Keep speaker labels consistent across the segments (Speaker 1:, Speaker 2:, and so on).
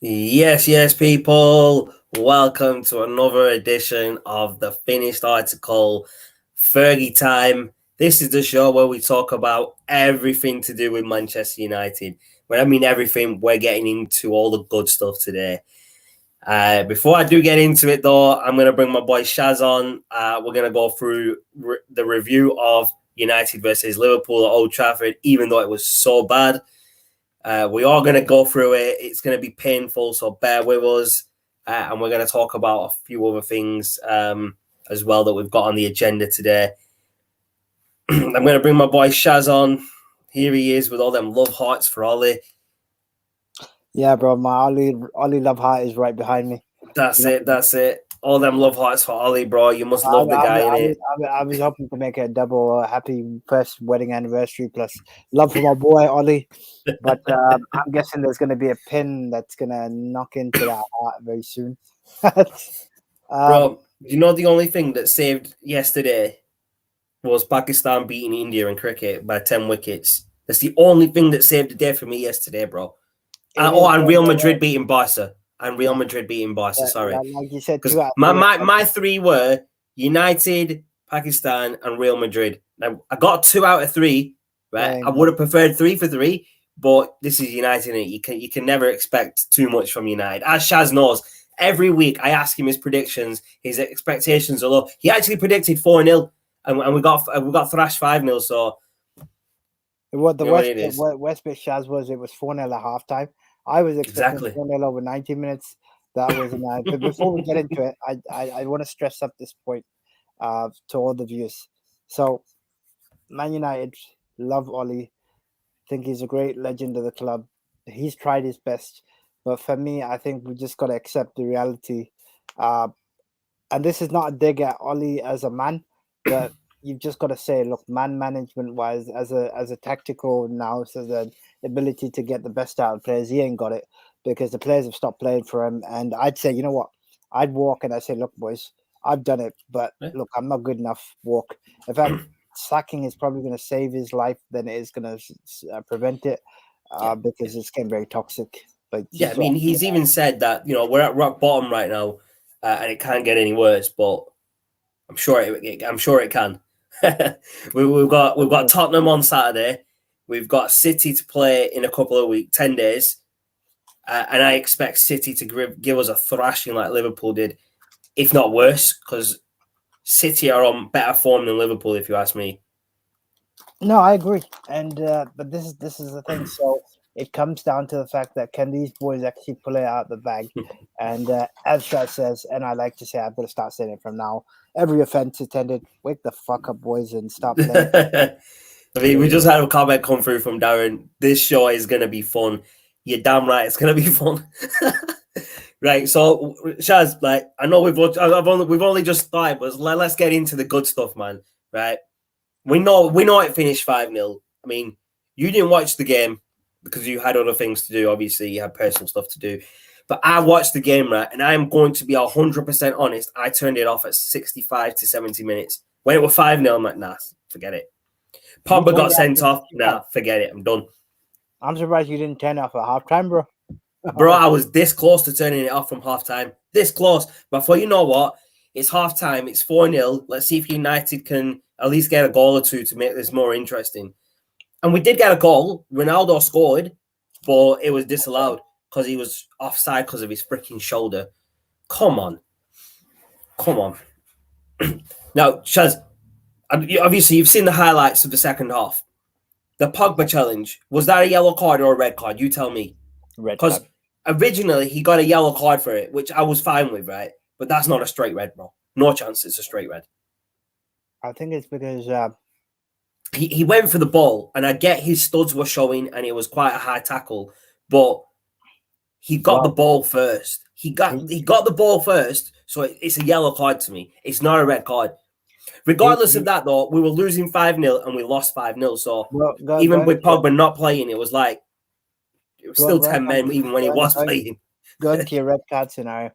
Speaker 1: Yes, people. Welcome to another edition of the finished article, Fergie Time. This is the show where we talk about everything to do with Manchester United. When I mean everything, we're getting into all the good stuff today. Before I do get into it, though, I'm going to bring my boy Shaz on. We're going to go through the review of United versus Liverpool at Old Trafford, even though it was so bad. We are going to go through it. It's going to be painful, so bear with us. And we're going to talk about a few other things as well that we've got on the agenda today. I'm going to bring my boy Shaz on. Here he is with all them love hearts for Ollie.
Speaker 2: Yeah, bro, my Ollie love heart is right behind me.
Speaker 1: That's it. All them love hearts for Ollie, bro. You must love the guy, innit?
Speaker 2: I was hoping to make it a double happy first wedding anniversary plus love for my boy Ollie. But I'm guessing there's going to be a pin that's going to knock into that heart very soon.
Speaker 1: Bro, you know the only thing that saved yesterday was Pakistan beating India in cricket by 10 wickets. That's the only thing that saved the day for me yesterday, bro. And Real Madrid beating Barca. Sorry.
Speaker 2: Like you said,
Speaker 1: because my three were United, Pakistan, and Real Madrid. Now, I got 2 out of 3, right? I would have preferred 3 for 3, but this is United, and you can never expect too much from United. As Shaz knows, every week I ask him his predictions. His expectations are low. He actually predicted 4-0, and we got thrashed 5-0. So
Speaker 2: what the West bit Shaz was, it was 4-0 at halftime. I was expecting 4-0 over 90 minutes. That was but before we get into it, I want to stress up this point to all the viewers. So, Man United love Ollie. Think he's a great legend of the club. He's tried his best, but for me, I think we just got to accept the reality. And this is not a dig at Ollie as a man, but you've just got to say, look, man management wise, as a tactical nous, as an ability to get the best out of players, he ain't got it because the players have stopped playing for him. And I'd say, you know what? I'd walk and I say, look, boys, I've done it, but look, I'm not good enough. Walk. In fact, sacking is probably going to save his life than it is going to prevent it because it's getting very toxic. But
Speaker 1: yeah, I mean, he's even said that we're at rock bottom right now, and it can't get any worse. But I'm sure it can. we've got Tottenham on Saturday. We've got City to play in a couple of weeks, 10 days. And I expect City to give us a thrashing like Liverpool did, if not worse, because City are on better form than Liverpool, if you ask me.
Speaker 2: No, I agree. And but this is the thing. So it comes down to the fact that can these boys actually pull it out of the bag? And as Shaz says, and I like to say, I'm going to start saying it from now, every offense attended, wake the fuck up, boys, and stop playing.
Speaker 1: I mean, we just had a comment come through from Darren. This show is going to be fun. You're damn right, it's going to be fun. Right, so Shaz, like, I know we've only just started, but let's get into the good stuff, man. Right, we know it finished 5-0. I mean, you didn't watch the game because you had other things to do. Obviously, you had personal stuff to do. But I watched the game, right, and I'm going to be 100% honest. I turned it off at 65 to 70 minutes. When it was 5-0, I'm like, nah, forget it. Pogba got sent off. Nah, forget it. I'm done.
Speaker 2: I'm surprised you didn't turn it off at halftime, bro.
Speaker 1: Bro, I was this close to turning it off from halftime. This close. But for you know what? It's halftime. It's 4-0. Let's see if United can at least get a goal or two to make this more interesting. And we did get a goal. Ronaldo scored, but it was disallowed because he was offside because of his freaking shoulder. Come on. Now, Shaz, obviously you've seen the highlights of the second half. The Pogba challenge, was that a yellow card or a red card? You tell me.
Speaker 2: Red card.
Speaker 1: Because originally he got a yellow card for it, which I was fine with, right? But that's not a straight red, bro. No chance it's a straight red.
Speaker 2: I think it's because
Speaker 1: he went for the ball, and I get his studs were showing, and it was quite a high tackle, but he got the ball first. He got the ball first, so it's a yellow card to me. It's not a red card. Regardless of that, though, we were losing 5-0 and we lost 5-0. So even with Pogba not playing, it was like it was still 10 men even when he was playing.
Speaker 2: Going to your red card scenario,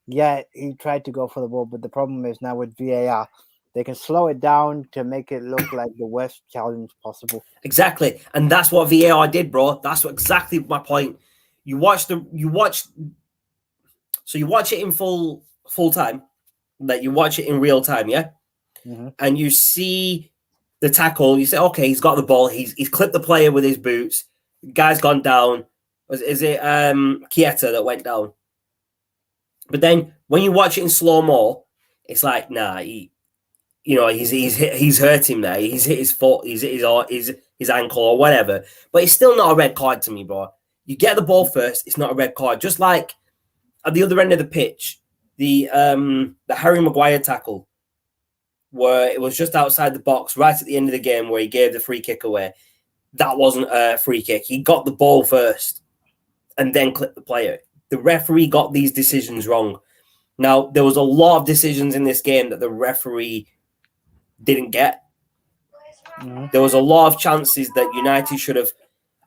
Speaker 2: yeah, he tried to go for the ball, but the problem is now with VAR, they can slow it down to make it look like the worst challenge possible.
Speaker 1: Exactly, and that's what VAR did, bro. That's exactly my point. you watch it in full time, like you watch it in real time, yeah, and you see the tackle. You say, okay, he's got the ball. He's clipped the player with his boots. Guy's gone down. Is it Kieta that went down? But then when you watch it in slow mo, it's like, nah, he's hurt him there. He's hit his foot. He's hit his ankle or whatever. But it's still not a red card to me, bro. You get the ball first, it's not a red card. Just like at the other end of the pitch, the Harry Maguire tackle, where it was just outside the box, right at the end of the game, where he gave the free kick away. That wasn't a free kick. He got the ball first and then clipped the player. The referee got these decisions wrong. Now, there was a lot of decisions in this game that the referee didn't get. There was a lot of chances that United should have,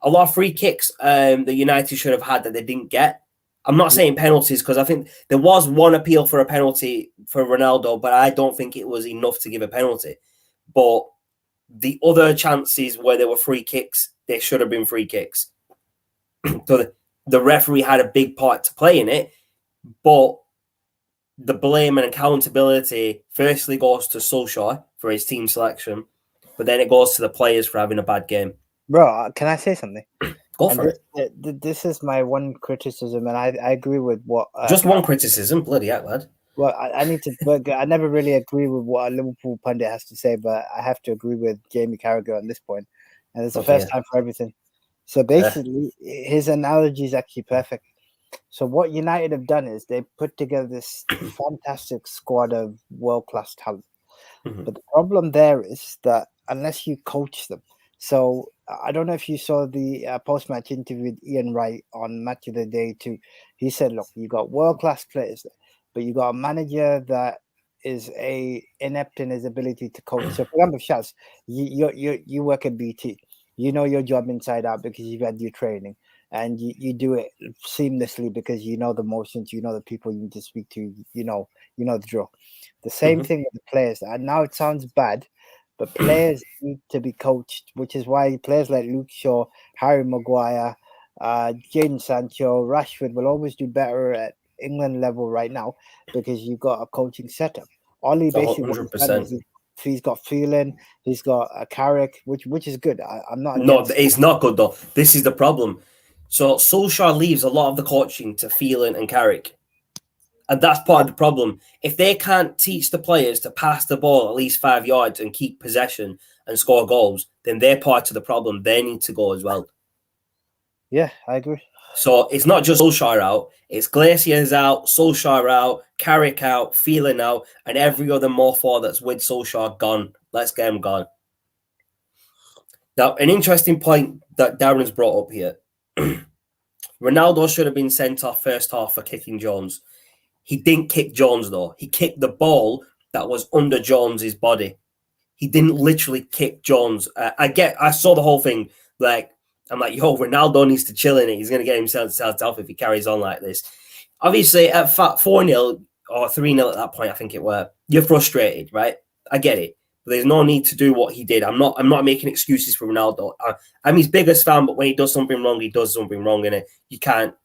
Speaker 1: a lot of free kicks that United should have had that they didn't get. I'm not saying penalties, because I think there was one appeal for a penalty for Ronaldo, but I don't think it was enough to give a penalty. But the other chances where there were free kicks, they should have been free kicks. So the referee had a big part to play in it, but the blame and accountability firstly goes to Solskjaer for his team selection, but then it goes to the players for having a bad game.
Speaker 2: Bro, can I say something?
Speaker 1: Go for
Speaker 2: it. This is my one criticism, and I agree with what...
Speaker 1: Just one criticism? Bloody heck, lad.
Speaker 2: Well, I need to... I never really agree with what a Liverpool pundit has to say, but I have to agree with Jamie Carragher at this point. And it's the first time for everything. So basically, his analogy is actually perfect. So what United have done is they put together this fantastic squad of world-class talent. But the problem there is that unless you coach them... So I don't know if you saw the post-match interview with Ian Wright on Match of the Day too. He said, look, you got world-class players, but you got a manager that is inept in his ability to coach. So for example, Shaz, you work at BT. You know your job inside out because you've had your training, and you do it seamlessly because you know the motions, you know the people you need to speak to, you know the drill. The same thing with the players. And now it sounds bad, but players need to be coached, which is why players like Luke Shaw, Harry Maguire, Jadon Sancho, Rashford will always do better at England level right now because you've got a coaching setup. Ollie basically 100%. He's got feeling, he's got a Carrick, which is good. I'm not.
Speaker 1: No, it's not good though. This is the problem. So Solskjaer leaves a lot of the coaching to Phelan and Carrick. And that's part of the problem. If they can't teach the players to pass the ball at least 5 yards and keep possession and score goals, then they're part of the problem. They need to go as well.
Speaker 2: Yeah, I agree.
Speaker 1: So it's not just Solskjaer out. It's Glazier's out, Solskjaer out, Carrick out, Phelan out, and every other mofo that's with Solskjaer gone. Let's get him gone. Now, an interesting point that Darren's brought up here. Ronaldo should have been sent off first half for kicking Jones. He didn't kick Jones, though. He kicked the ball that was under Jones's body. He didn't literally kick Jones. I saw the whole thing. I'm like, yo, Ronaldo needs to chill in it. He's going to get himself off if he carries on like this. Obviously, at 4-0 or 3-0 at that point, I think it were, you're frustrated, right? I get it. But there's no need to do what he did. I'm not making excuses for Ronaldo. I'm his biggest fan, but when he does something wrong, he does something wrong, and you can't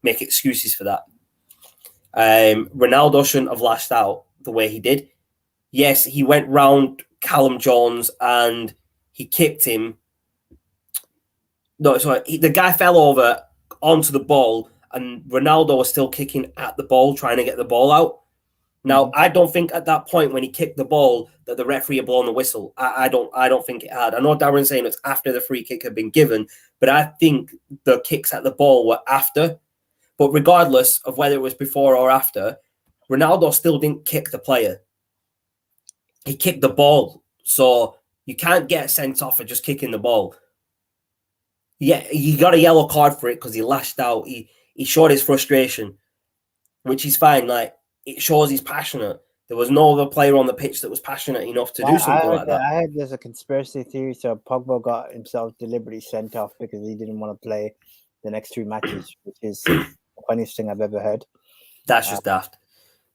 Speaker 1: make excuses for that. Ronaldo shouldn't have lashed out the way he did. Yes, he went round Callum Jones and he kicked him. No, sorry, the guy fell over onto the ball and Ronaldo was still kicking at the ball, trying to get the ball out. Now, I don't think at that point when he kicked the ball that the referee had blown the whistle. I don't think it had. I know Darren's saying it's after the free kick had been given, but I think the kicks at the ball were after. But regardless of whether it was before or after, Ronaldo still didn't kick the player. He kicked the ball. So you can't get sent off for just kicking the ball. Yeah, he got a yellow card for it because he lashed out. He showed his frustration, which is fine. Like, it shows he's passionate. There was no other player on the pitch that was passionate enough to do something like that.
Speaker 2: I heard there's a conspiracy theory. So Pogba got himself deliberately sent off because he didn't want to play the next 2 matches, which is the funniest thing I've ever heard.
Speaker 1: That's just daft.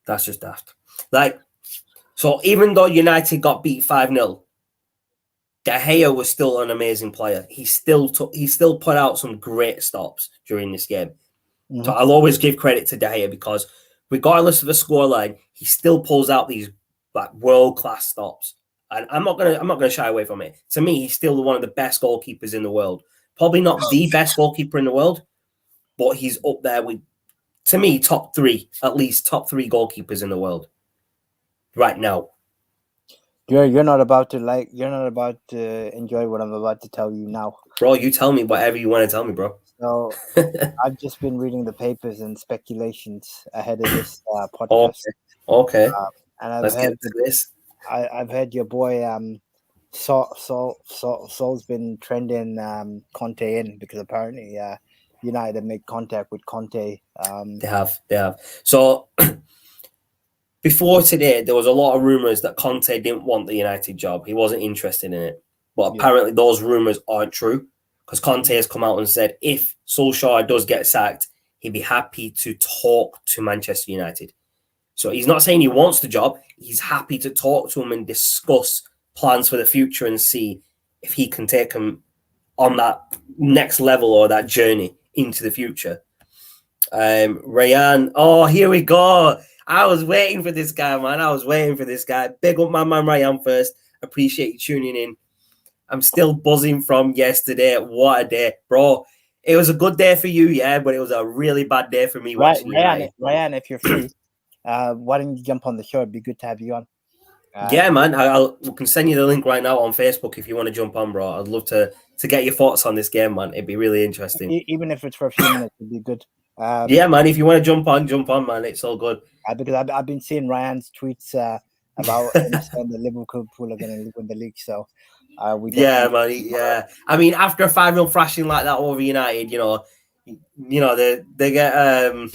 Speaker 1: That's just daft. Like, so even though United got beat 5-0, De Gea was still an amazing player. He still put out some great stops during this game. Mm-hmm. So I'll always give credit to De Gea because regardless of the scoreline, he still pulls out these like world-class stops. And I'm not gonna shy away from it. To me, he's still one of the best goalkeepers in the world. Probably not the best goalkeeper in the world, but he's up there with, to me, top three goalkeepers in the world right now.
Speaker 2: You're not about to enjoy what I'm about to tell you now,
Speaker 1: bro. You tell me whatever you want to tell me, bro.
Speaker 2: So I've just been reading the papers and speculations ahead of this podcast.
Speaker 1: Okay.
Speaker 2: And I've heard your boy Sol's been trending Conte in because apparently United have made contact with Conte.
Speaker 1: They have. So before today, there was a lot of rumors that Conte didn't want the United job. He wasn't interested in it. But apparently those rumors aren't true because Conte has come out and said if Solskjaer does get sacked, he'd be happy to talk to Manchester United. So he's not saying he wants the job. He's happy to talk to him and discuss plans for the future and see if he can take him on that next level or that journey into the future. Ryan, here we go. I was waiting for this guy, man. Big up my man Ryan first. Appreciate you tuning in. I'm still buzzing from yesterday. What a day, bro. It was a good day for you, yeah, but it was a really bad day for me watching
Speaker 2: Ryan, if you're free, why don't you jump on the show? It'd be good to have you on.
Speaker 1: Yeah, man. We can send you the link right now on Facebook if you want to jump on, bro. I'd love to get your thoughts on this game, man. It'd be really interesting.
Speaker 2: Even if it's for a few minutes, it'd be good.
Speaker 1: Yeah, man. If you want to jump on, man. It's all good.
Speaker 2: Because I've been seeing Ryan's tweets about him saying that Liverpool are going to win the league. So
Speaker 1: man. Yeah. I mean, after a 5-0 thrashing like that over United, they get a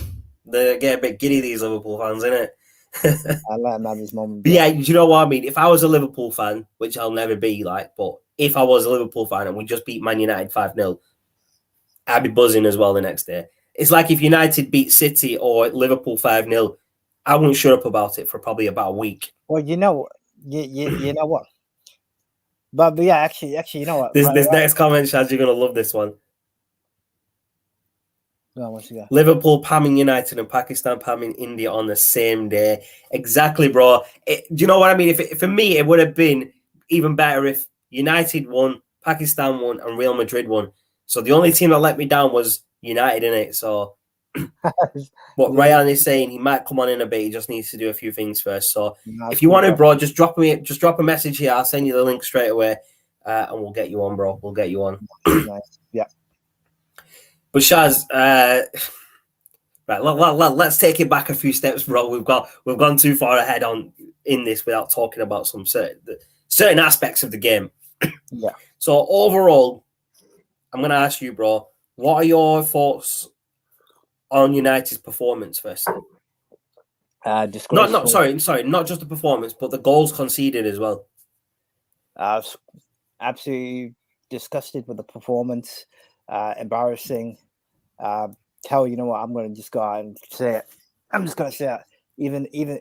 Speaker 1: bit giddy, these Liverpool fans, innit?
Speaker 2: I let him have his moment.
Speaker 1: But yeah, you know what I mean? If I was a Liverpool fan, which I'll never be, but if I was a Liverpool fan and we just beat Man United 5-0, I'd be buzzing as well the next day. It's like if United beat City or Liverpool 5-0, I wouldn't shut up about it for probably about a week.
Speaker 2: Well, you know what? But yeah, actually, you know what?
Speaker 1: This next comment, Shaz, you're gonna love this one.
Speaker 2: No, what's he got?
Speaker 1: Liverpool pamming United and Pakistan pamming India on the same day. Exactly, bro. Do you know what I mean? For me, it would have been even better if United won, Pakistan won, and Real Madrid won. So the only team that let me down was United, innit? So what Ryan is saying, he might come on in a bit. He just needs to do a few things first. So if you want to, bro, just drop a message here. I'll send you the link straight away, and we'll get you on, bro. We'll get you on.
Speaker 2: Nice. Yeah.
Speaker 1: But Shaz, right, let's take it back a few steps, bro. We've gone too far ahead in this without talking about some certain aspects of the game.
Speaker 2: Yeah.
Speaker 1: So overall, I'm gonna ask you, bro, what are your thoughts on United's performance first? Not just the performance, but the goals conceded as well.
Speaker 2: I was absolutely disgusted with the performance. Embarrassing. You know what? I'm going to just go out and say it. I'm just going to say it.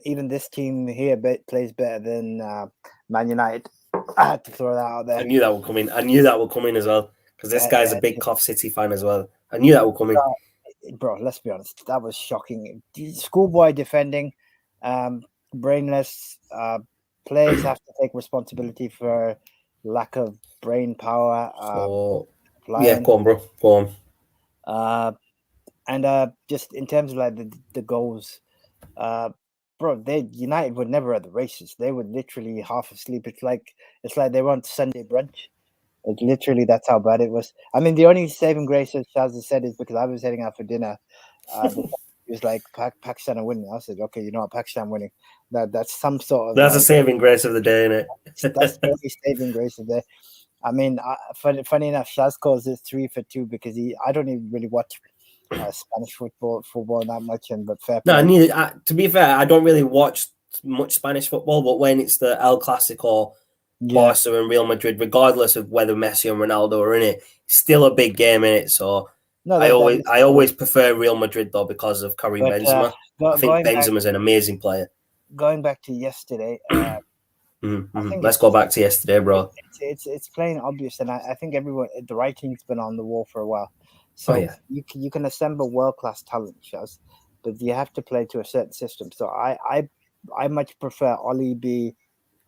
Speaker 2: Even this team here plays better than Man United. I had to throw that out there.
Speaker 1: I knew that would come in as well because this guy's a big Cov City fan as well. I knew that would come in.
Speaker 2: Bro, let's be honest. That was shocking. Schoolboy defending, brainless. Players have to take responsibility for lack of brain power.
Speaker 1: Yeah, go on, bro. Go
Speaker 2: on. And just in terms of like the goals, bro, United were never at the races. They were literally half asleep. It's like they were on Sunday brunch. Like literally, that's how bad it was. I mean, the only saving grace, as Shaz has said, is because I was heading out for dinner. It was like Pakistan are winning. I said, okay, you know what, Pakistan winning. That's some sort of.
Speaker 1: That's a saving grace of the day, isn't
Speaker 2: it? That's the only saving grace of the day. I mean, funny enough, Shaz calls it 3 for 2 because I don't even really watch Spanish football that much. But fair play.
Speaker 1: No, neither. To be fair, I don't really watch much Spanish football. But when it's the El Clasico, Barca and Real Madrid, regardless of whether Messi and Ronaldo are in it, it's still a big game in it. So I always prefer Real Madrid though because of Karim Benzema. I think Benzema's an amazing player.
Speaker 2: Going back to yesterday.
Speaker 1: I think let's go back to yesterday, bro.
Speaker 2: It's plain obvious, and I think everyone, the writing's been on the wall for a while. So you can assemble world class talent, Shaz, but you have to play to a certain system. So I much prefer Ollie be,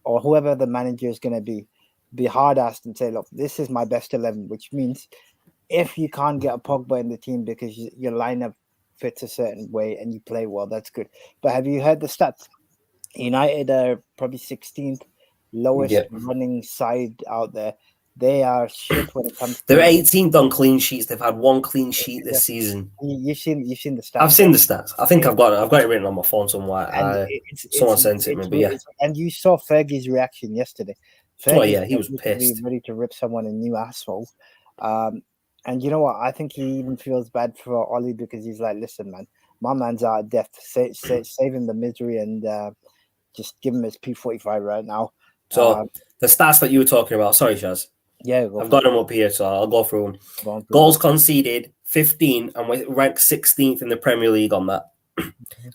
Speaker 2: or whoever the manager is going to be hard-assed and say, look, this is my best 11, which means if you can't get a Pogba in the team because your lineup fits a certain way and you play well, that's good. But have you heard the stats? United are probably 16th lowest running side out there. They are shit when it comes to.
Speaker 1: They're 18th on clean sheets. They've had one clean sheet this season.
Speaker 2: You've seen the stats.
Speaker 1: I've seen the stats. I think I've got it written on my phone somewhere. Someone sent it to me, but yeah.
Speaker 2: And you saw Fergie's reaction yesterday.
Speaker 1: He was pissed.
Speaker 2: Ready to rip someone a new asshole. And you know what? I think he even feels bad for Ollie because he's like, listen, man, my man's out of depth. Save him the misery and just give him his P45 right now.
Speaker 1: So the stats that you were talking about, sorry, Shaz.
Speaker 2: Yeah,
Speaker 1: I've got them up here, so I'll go through them. Goals conceded, 15, and we're ranked 16th in the Premier League on that.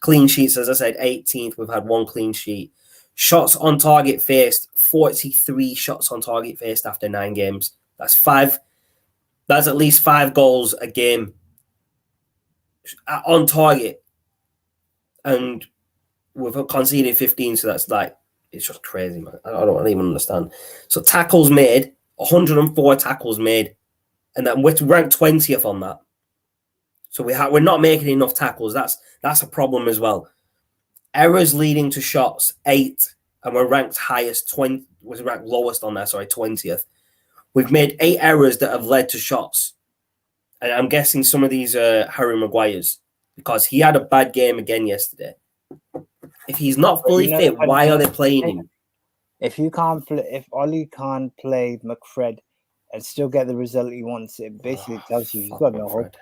Speaker 1: Clean sheets, as I said, 18th. We've had one clean sheet. Shots on target faced, 43 shots on target faced after 9 games. That's at least 5 goals a game on target. And we've conceded 15, so that's like, it's just crazy, man. I don't even understand. So tackles made, 104 tackles made, and then we're ranked 20th on that. So we're not making enough tackles. That's a problem as well. Errors leading to shots, 8, and we're ranked highest, was ranked lowest on there, 20th. We've made 8 errors that have led to shots. And I'm guessing some of these are Harry Maguire's because he had a bad game again yesterday. If he's not fully fit, why are they playing him?
Speaker 2: If Ollie can't play McFred and still get the result he wants, it basically tells you he's got no hope.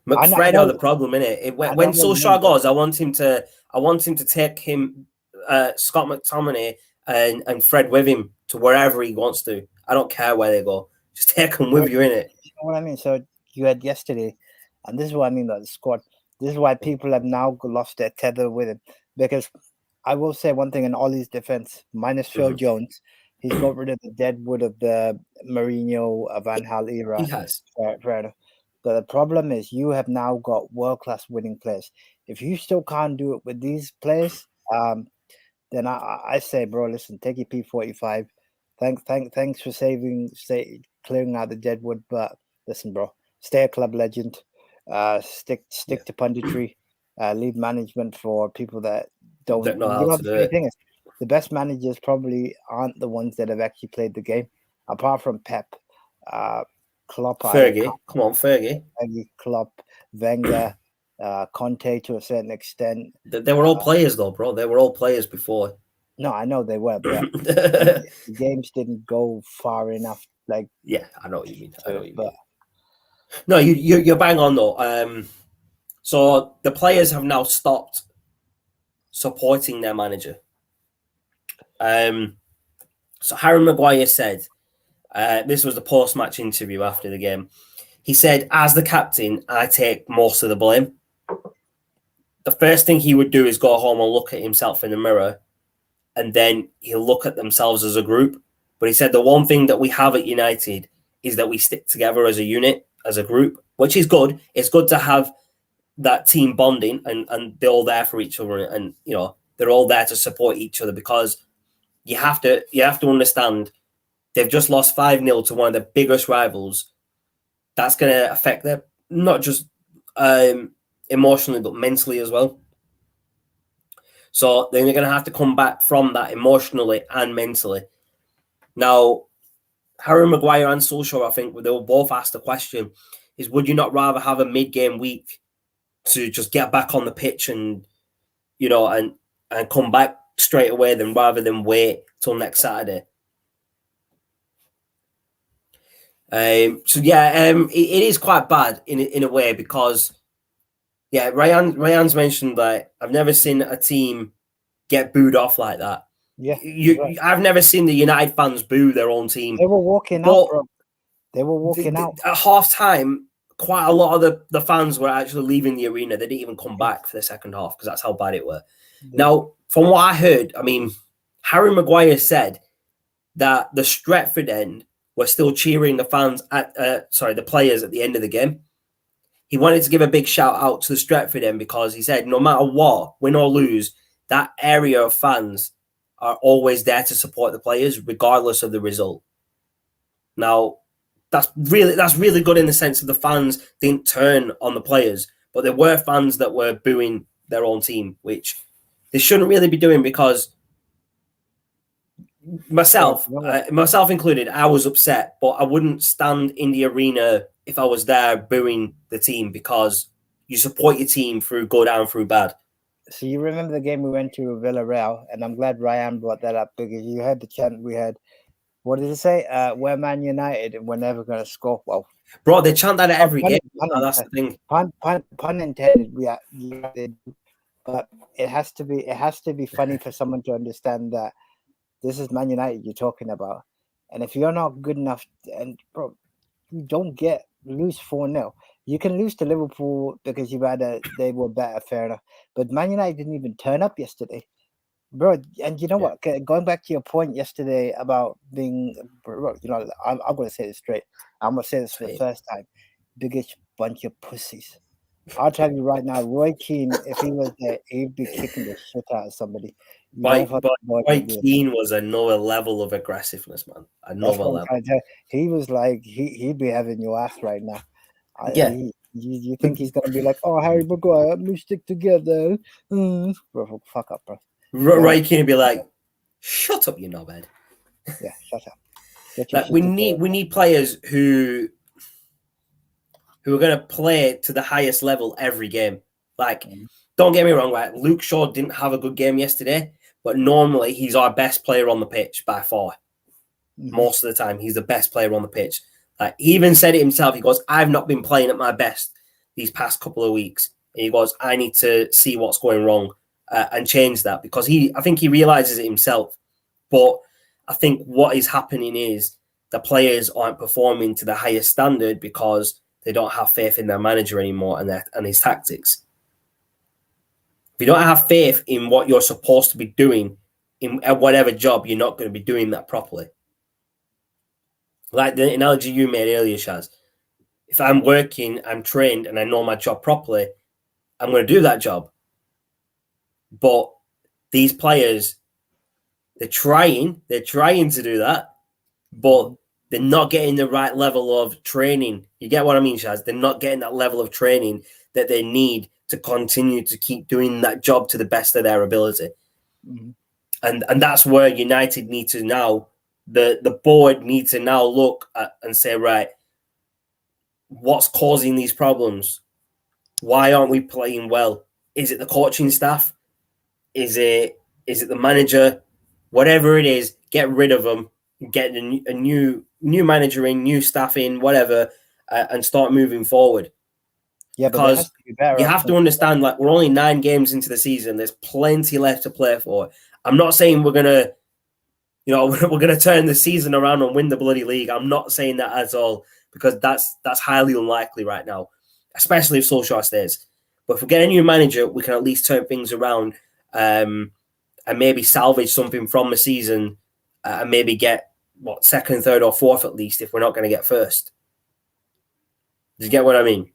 Speaker 1: McFred are the problem, innit? When Solskjaer goes, I want him to take him, Scott McTominay and Fred with him to wherever he wants to. I don't care where they go. Just take them with you, innit?
Speaker 2: You know what I mean? So you had yesterday, and this is what I mean about the squad. This is why people have now lost their tether with him. Because I will say one thing in Ollie's defense, minus Phil Jones, he's got rid of the dead wood of the Mourinho, Van Gaal era.
Speaker 1: He has.
Speaker 2: Fair enough. But the problem is you have now got world-class winning players. If you still can't do it with these players, then I say, bro, listen, take your P45. Thanks for clearing out the dead wood. But listen, bro, stay a club legend. Stick to punditry. Leave management for people that don't
Speaker 1: know how to do it.
Speaker 2: The thing is, the best managers probably aren't the ones that have actually played the game, apart from Pep, Klopp,
Speaker 1: Fergie. Come on, Fergie.
Speaker 2: Klopp, Wenger, Conte to a certain extent.
Speaker 1: They were all players, though, bro. They were all players before.
Speaker 2: No, I know they were, but the games didn't go far enough.
Speaker 1: Yeah, I know what you mean. No, you're bang on though. So the players have now stopped supporting their manager. So Harry Maguire said, this was the post-match interview after the game. He said, as the captain, I take most of the blame. The first thing he would do is go home and look at himself in the mirror, and then he'll look at themselves as a group. But he said the one thing that we have at United is that we stick together as a unit, as a group, which is good. It's good to have that team bonding and they're all there for each other, and they're all there to support each other, because you have to understand they've just lost 5-0 to one of the biggest rivals. That's going to affect them, not just emotionally, but mentally as well. So then they're going to have to come back from that emotionally and mentally. Now, Harry Maguire and Solskjaer, I think, they were both asked the question, is would you not rather have a mid-game week to just get back on the pitch and come back straight away rather than wait till next Saturday? It is quite bad in a way, because Ryan's mentioned that I've never seen a team get booed off like that.
Speaker 2: Yeah,
Speaker 1: I've never seen the United fans boo their own team.
Speaker 2: They were walking out, bro. They were walking out
Speaker 1: at half time. Quite a lot of the fans were actually leaving the arena. They didn't even come back for the second half because that's how bad it were. Yeah. Now, from what I heard, I mean, Harry Maguire said that the Stretford end were still cheering the fans the players at the end of the game. He wanted to give a big shout out to the Stretford end because he said, no matter what, win or lose, that area of fans are always there to support the players, regardless of the result. Now, that's really good in the sense that the fans didn't turn on the players, but there were fans that were booing their own team, which they shouldn't really be doing because myself included, I was upset, but I wouldn't stand in the arena if I was there booing the team because you support your team through good and through bad.
Speaker 2: So you remember the game we went to Villarreal, and I'm glad Ryan brought that up because you heard the chant we had. What did it say? We're Man United and we're never going to score. Well,
Speaker 1: bro, they chant that at every game. That's the thing.
Speaker 2: Pun intended. But it has to be funny for someone to understand that this is Man United you're talking about. And if you're not good enough, and bro, you don't lose 4-0. You can lose to Liverpool because they were better, fair enough. But Man United didn't even turn up yesterday. Bro, and you know what? Going back to your point yesterday about being, bro, I'm going to say this straight. I'm going to say this for the first time. Biggest bunch of pussies. I'll tell you right now, Roy Keane, if he was there, he'd be kicking the shit out of somebody.
Speaker 1: Roy Keane was another level of aggressiveness, man. Another level.
Speaker 2: He was like, he'd be having your ass right now. You think he's going to be like, oh, Harry Maguire, we stick together. Bro, fuck up, bro.
Speaker 1: Roy Keane would be like, shut up, you knobhead.
Speaker 2: Yeah, shut up.
Speaker 1: We need players who are going to play to the highest level every game. Don't get me wrong, right? Luke Shaw didn't have a good game yesterday, but normally he's our best player on the pitch by far. Mm-hmm. Most of the time, he's the best player on the pitch. He even said it himself. He goes, I've not been playing at my best these past couple of weeks. And he goes, I need to see what's going wrong and change that because I think he realizes it himself. But I think what is happening is the players aren't performing to the highest standard because they don't have faith in their manager anymore and his tactics. If you don't have faith in what you're supposed to be doing at whatever job, you're not going to be doing that properly. Like the analogy you made earlier, Shaz. If I'm working, I'm trained, and I know my job properly, I'm going to do that job. But these players, they're trying to do that, but they're not getting the right level of training. You get what I mean, Shaz? They're not getting that level of training that they need to continue to keep doing that job to the best of their ability. Mm-hmm. And that's where United need to now, the board needs to now look at and say, right, what's causing these problems? Why aren't we playing well? Is it the coaching staff? Is it the manager? Whatever it is, get rid of them, get a new manager in, new staff in, whatever, and start moving forward.
Speaker 2: Yeah, because
Speaker 1: you have to understand, we're only 9 games into the season. There's plenty left to play for. I'm not saying we're gonna turn the season around and win the bloody league. I'm not saying that at all because that's highly unlikely right now, especially if Solskjaer stays. But if we get a new manager, we can at least turn things around and maybe salvage something from the season and maybe get second, third, or fourth at least if we're not going to get first. Do you get what I mean?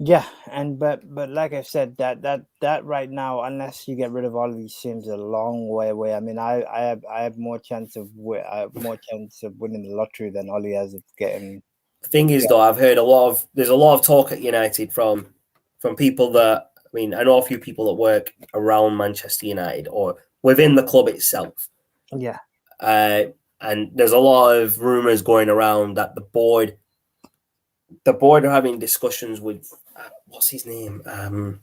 Speaker 2: Yeah, but like I said, that right now, unless you get rid of Ollie, seems a long way away. I mean, I have more chance of winning the lottery than Ollie has of getting.
Speaker 1: The thing is, though, I've heard there's a lot of talk at United from people that, I mean, I know a few people that work around Manchester United or within the club itself.
Speaker 2: Yeah.
Speaker 1: And there's a lot of rumours going around that the board are having discussions with what's his name? I'm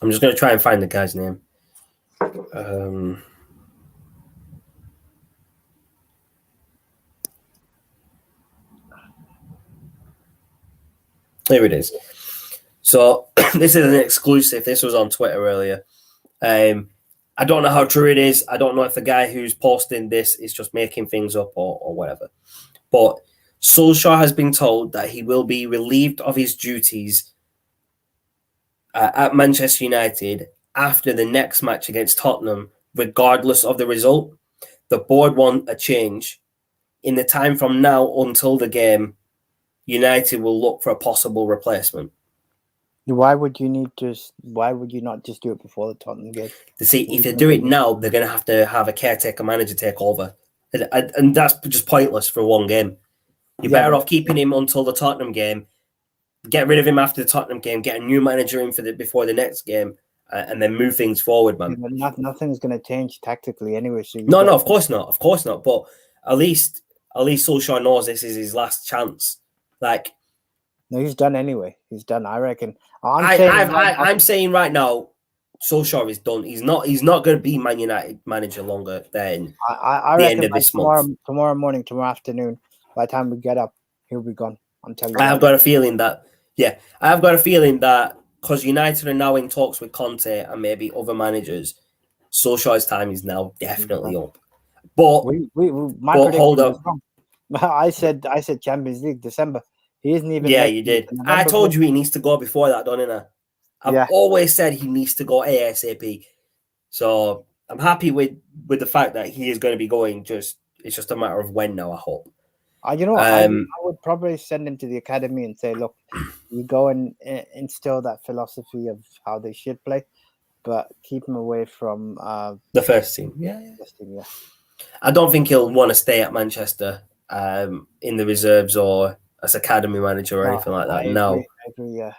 Speaker 1: just going to try and find the guy's name. Here it is. So this is an exclusive. This was on Twitter earlier. I don't know how true it is. I don't know if the guy who's posting this is just making things up or whatever. But Solskjaer has been told that he will be relieved of his duties at Manchester United after the next match against Tottenham regardless of the result. The board want a change. In the time from now until the game, United will look for a possible replacement.
Speaker 2: Why would you not just do it before the Tottenham game?
Speaker 1: See, if they do it now, they're going to have a caretaker manager take over. And that's just pointless for one game. You're better off keeping him until the Tottenham game, get rid of him after the Tottenham game, get a new manager in before the next game, and then move things forward, man.
Speaker 2: Yeah, nothing's going to change tactically anyway. So
Speaker 1: no, of course not. But at least Solskjaer knows this is his last chance. Like,
Speaker 2: no, he's done anyway. He's done, I reckon.
Speaker 1: I'm saying right now, Solskjaer is done. He's not going to be Man United manager longer than
Speaker 2: I
Speaker 1: the
Speaker 2: reckon
Speaker 1: end of this month.
Speaker 2: Tomorrow morning, tomorrow afternoon, by the time we get up, he'll be gone. I'm telling you.
Speaker 1: I have got a feeling that because United are now in talks with Conte and maybe other managers, Solskjaer's time is now definitely up. But hold up.
Speaker 2: I said Champions League December. He isn't even.
Speaker 1: Yeah, you did. I told you he needs to go before that, didn't I? I've always said he needs to go ASAP. So I'm happy with the fact that he is going to be going. It's just a matter of when now, I hope.
Speaker 2: You know what? I would probably send him to the academy and say, look, you go and instill that philosophy of how they should play, but keep him away from
Speaker 1: the first team. Yeah.
Speaker 2: First team, yeah.
Speaker 1: I don't think he'll want to stay at Manchester in the reserves or as academy manager or anything like that.
Speaker 2: I agree, yeah.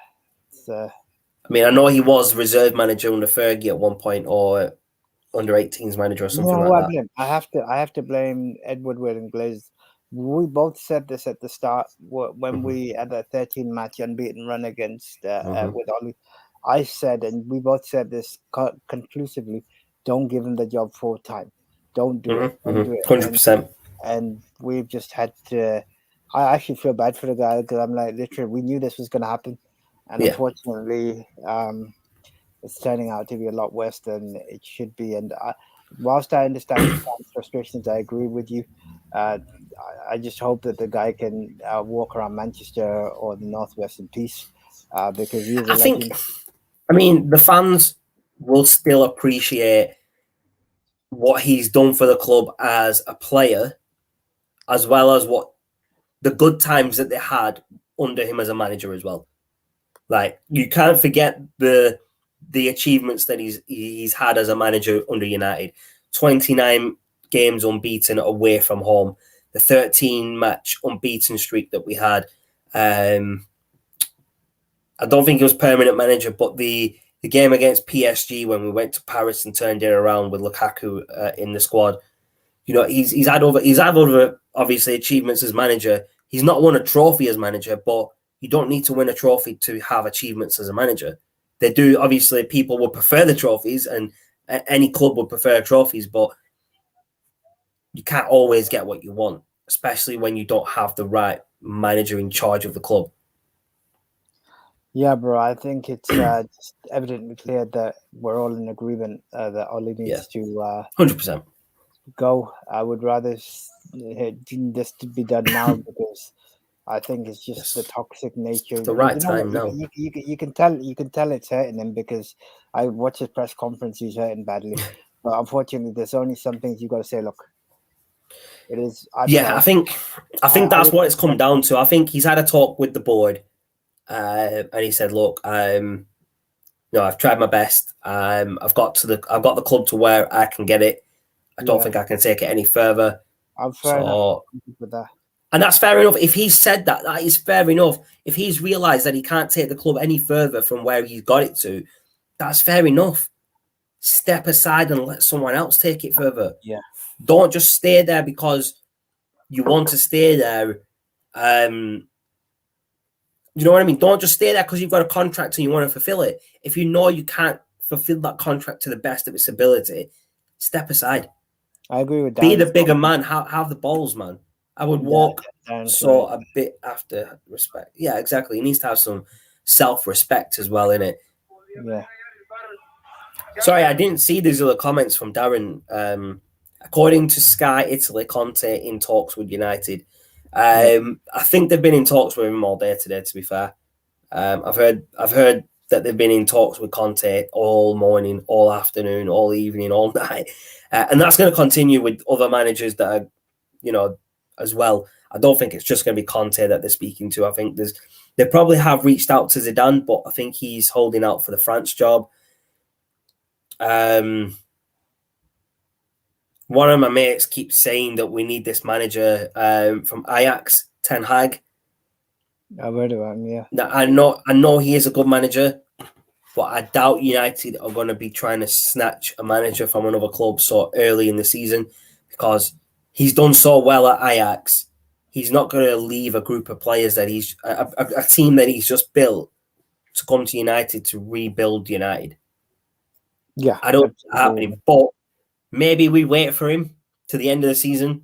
Speaker 1: I mean, I know he was reserve manager under Fergie at one point, or under 18s manager or something like that.
Speaker 2: I have to blame Ed Woodward and Glaze. We both said this at the start when we had a 13-match unbeaten run against with Ollie. I said, and we both said this conclusively: don't give him the job full time. Don't do it. Don't do it.
Speaker 1: 100%.
Speaker 2: And we've just had to. I actually feel bad for the guy because I'm like, literally, we knew this was going to happen, and unfortunately, it's turning out to be a lot worse than it should be. And whilst I understand frustrations, I agree with you. I just hope that the guy can walk around Manchester or the Northwest in peace because he is a legend.
Speaker 1: I mean, the fans will still appreciate what he's done for the club as a player, as well as what the good times that they had under him as a manager as well. Like, you can't forget the achievements that he's had as a manager under United. 29 games unbeaten away from home. The 13-match unbeaten streak that we had. I don't think he was permanent manager, but the game against PSG when we went to Paris and turned it around with Lukaku in the squad. You know, he's had other obviously achievements as manager. He's not won a trophy as manager, but you don't need to win a trophy to have achievements as a manager. They do. Obviously, people would prefer the trophies, and any club would prefer trophies, but you can't always get what you want, especially when you don't have the right manager in charge of the club.
Speaker 2: Yeah, bro. I think it's just evidently clear that we're all in agreement that Ollie needs to
Speaker 1: 100%
Speaker 2: go. I would rather this to be done now because I think it's just the toxic nature.
Speaker 1: It's the right time now.
Speaker 2: You can tell it's hurting him because I watched his press conference. He's hurting badly, but unfortunately, there's only some things you got to say. Look, it is.
Speaker 1: I think that's what it's come down to. I think he's had a talk with the board, and he said, "Look, I've tried my best. I've got the club to where I can get it. I don't think I can take it any further."
Speaker 2: I'm fair enough with that.
Speaker 1: And that's fair enough. If he's said that, that is fair enough. If he's realised that he can't take the club any further from where he's got it to, that's fair enough. Step aside and let someone else take it further.
Speaker 2: Yeah.
Speaker 1: Don't just stay there because you want to stay there. You know what I mean? Don't just stay there because you've got a contract and you want to fulfill it. If you know you can't fulfill that contract to the best of its ability, step aside.
Speaker 2: I agree with that.
Speaker 1: Be the bigger man. Have the balls, man. I would walk a bit after respect. Yeah, exactly. He needs to have some self-respect as well, innit?
Speaker 2: Yeah.
Speaker 1: Sorry, I didn't see these other comments from Darren. According to Sky Italy, Conte in talks with United. I think they've been in talks with him all day today, to be fair. I've heard that they've been in talks with Conte all morning, all afternoon, all evening, all night. And that's going to continue with other managers that are, as well. I don't think it's just going to be Conte that they're speaking to. I think they probably have reached out to Zidane, but I think he's holding out for the France job. One of my mates keeps saying that we need this manager from Ajax, Ten Hag.
Speaker 2: I've heard about him, yeah.
Speaker 1: Now, I know he is a good manager, but I doubt United are going to be trying to snatch a manager from another club so early in the season, because he's done so well at Ajax. He's not going to leave a group of players that he's a team that he's just built to come to United to rebuild United.
Speaker 2: Yeah,
Speaker 1: I don't see it happening, but maybe we wait for him to the end of the season,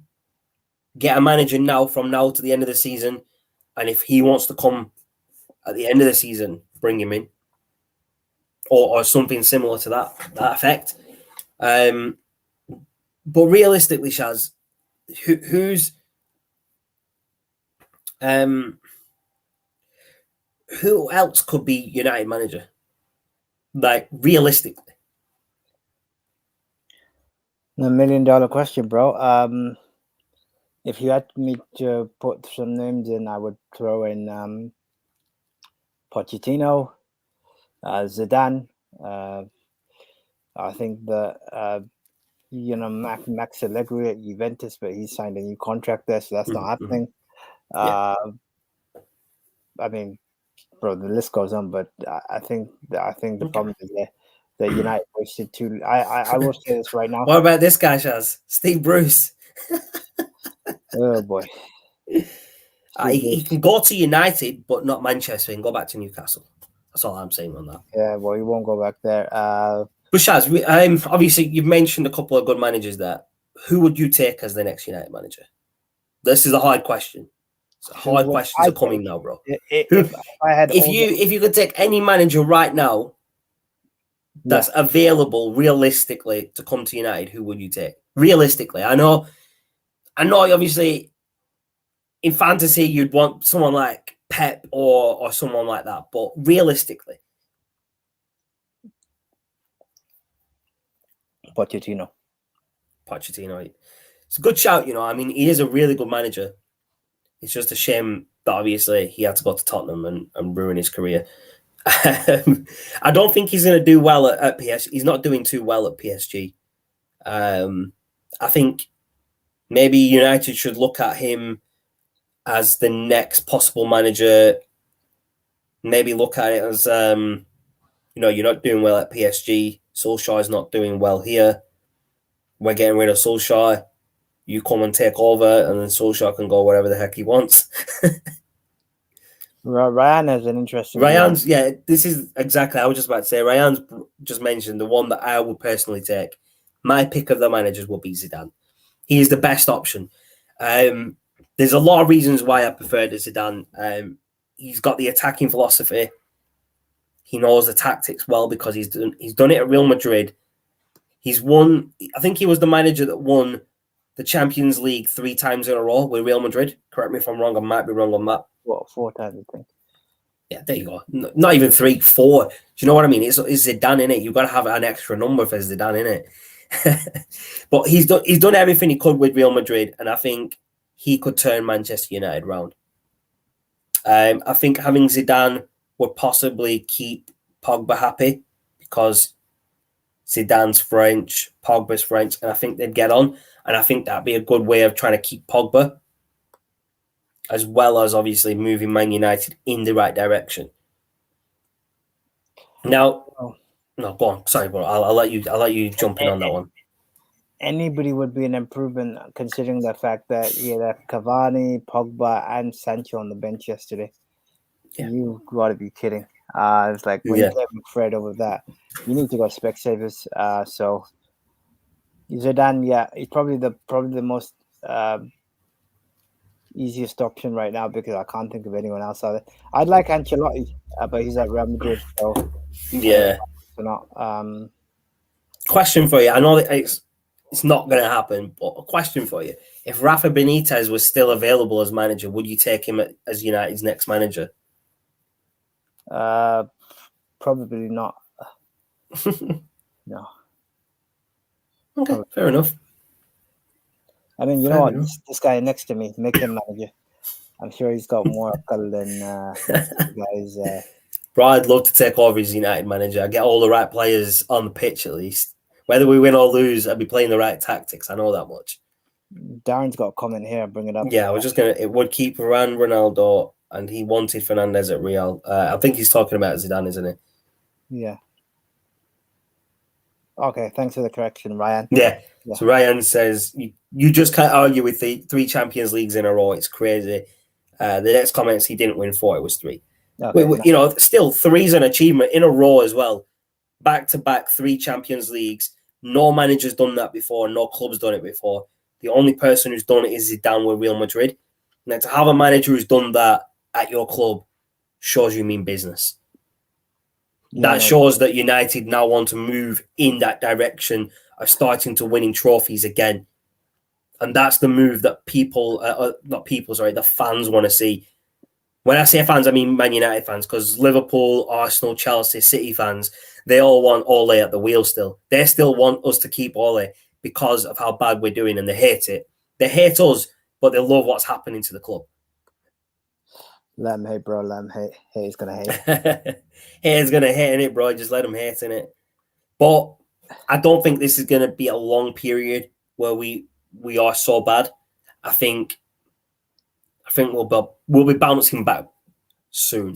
Speaker 1: get a manager from now to the end of the season, and if he wants to come at the end of the season, bring him in, or something similar to that effect. But realistically, Shaz, who else could be United manager? Like, realistically.
Speaker 2: $1 million question, bro. If you had me to put some names in, I would throw in Pochettino, Zidane. I think Max Allegri at Juventus, but he signed a new contract there, so that's not happening.
Speaker 1: Yeah.
Speaker 2: I mean, bro, the list goes on, but I think the problem is that United wasted too. I will say this right now.
Speaker 1: What about this guy, Shaz? Steve Bruce.
Speaker 2: Oh boy.
Speaker 1: He can go to United, but not Manchester, and go back to Newcastle. That's all I'm saying on that.
Speaker 2: Yeah, well, he won't go back there.
Speaker 1: But Shaz, obviously you've mentioned a couple of good managers there. Who would you take as the next United manager? This is a hard question. Hard questions are coming now, bro. If you could take any manager right now that's available realistically to come to United, who would you take? Realistically, I know. Obviously, in fantasy, you'd want someone like Pep or someone like that, but realistically,
Speaker 2: Pochettino.
Speaker 1: It's a good shout, I mean, he is a really good manager. It's just a shame that obviously he had to go to Tottenham and ruin his career. I don't think he's going to do well at PSG. He's not doing too well at PSG. I think maybe United should look at him as the next possible manager. Maybe look at it as, you're not doing well at PSG. Solskjaer's not doing well here. We're getting rid of Solskjaer. You come and take over, and then Solskjaer can go wherever the heck he wants.
Speaker 2: Ryan has an interesting.
Speaker 1: This is exactly. I was just about to say. Ryan's just mentioned the one that I would personally take. My pick of the managers will be Zidane. He is the best option. There's a lot of reasons why I prefer Zidane. He's got the attacking philosophy. He knows the tactics well because he's done it at Real Madrid. He's won. I think he was the manager that won the Champions League 3 times in a row with Real Madrid. Correct me if I'm wrong. I might be wrong on that.
Speaker 2: What, 4 times, I think.
Speaker 1: Yeah, there you go. Not even 3, 4. Do you know what I mean? It's Zidane in it. You've got to have an extra number for Zidane in it. But he's done everything he could with Real Madrid, and I think he could turn Manchester United round. I think having Zidane would possibly keep Pogba happy because Zidane's French, Pogba's French, and I think they'd get on. And I think that'd be a good way of trying to keep Pogba, as well as obviously moving Man United in the right direction. Now, no, go on. Sorry, bro. I'll let you jump in on that one.
Speaker 2: Anybody would be an improvement considering the fact that he had Cavani, Pogba, and Sancho on the bench yesterday. Yeah. You got to be kidding. It's like when you get Fred over that, you need to go Specsavers. So Zidane, he's probably the most easiest option right now because I can't think of anyone else out there. I'd like Ancelotti, but he's at Real Madrid, so not.
Speaker 1: Question for you. I know that it's not going to happen, but a question for you: if Rafa Benitez was still available as manager, would you take him as United's next manager?
Speaker 2: Probably not. No.
Speaker 1: Okay, probably. Fair enough.
Speaker 2: I mean, you know what? This guy next to me, make him manager. I'm sure he's got more skill than most of the guys.
Speaker 1: Bro, I'd love to take over as United manager. I get all the right players on the pitch at least. Whether we win or lose, I'd be playing the right tactics. I know that much.
Speaker 2: Darren's got a comment here. Bring it up.
Speaker 1: Yeah, I was just gonna. It would keep around Ronaldo, and he wanted Fernandes at Real. I think he's talking about Zidane, isn't it?
Speaker 2: Yeah. Okay, thanks for the correction, Ryan.
Speaker 1: Yeah. So Ryan says you just can't argue with the 3 Champions Leagues in a row. It's crazy. The next comments, he didn't win 4; it was 3. Okay, still 3 is an achievement in a row as well. Back-to-back 3 Champions Leagues. No manager's done that before. No club's done it before. The only person who's done it is Zidane with Real Madrid. Now, to have a manager who's done that at your club shows you mean business. That shows that United now want to move in that direction of starting to winning trophies again. And that's the move that the fans want to see. When I say fans, I mean Man United fans, because Liverpool, Arsenal, Chelsea, City fans, they all want Ollie at the wheel still. They still want us to keep Ollie because of how bad we're doing, and they hate it. They hate us, but they love what's happening to the club.
Speaker 2: Let him hate, bro. Let him hate. Hate's going to hate.
Speaker 1: Hate's going to hate in it, bro. Just let him hate in it. But I don't think this is going to be a long period where we are so bad. I think we'll be bouncing back soon.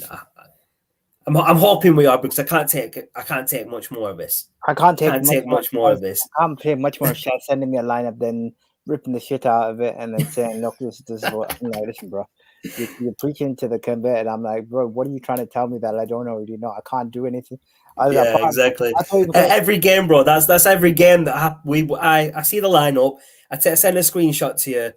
Speaker 1: I'm hoping we are, because I can't take much more of this.
Speaker 2: I can't take much more of this. I can't take much more shit sending me a lineup, then ripping the shit out of it, and then saying, "Look, this is what." I'm like, listen, bro, you're preaching to the convert, and I'm like, bro, what are you trying to tell me that I don't already know? I can't do anything.
Speaker 1: Exactly. Every game, bro. That's every game that I see the lineup. I send a screenshot to you.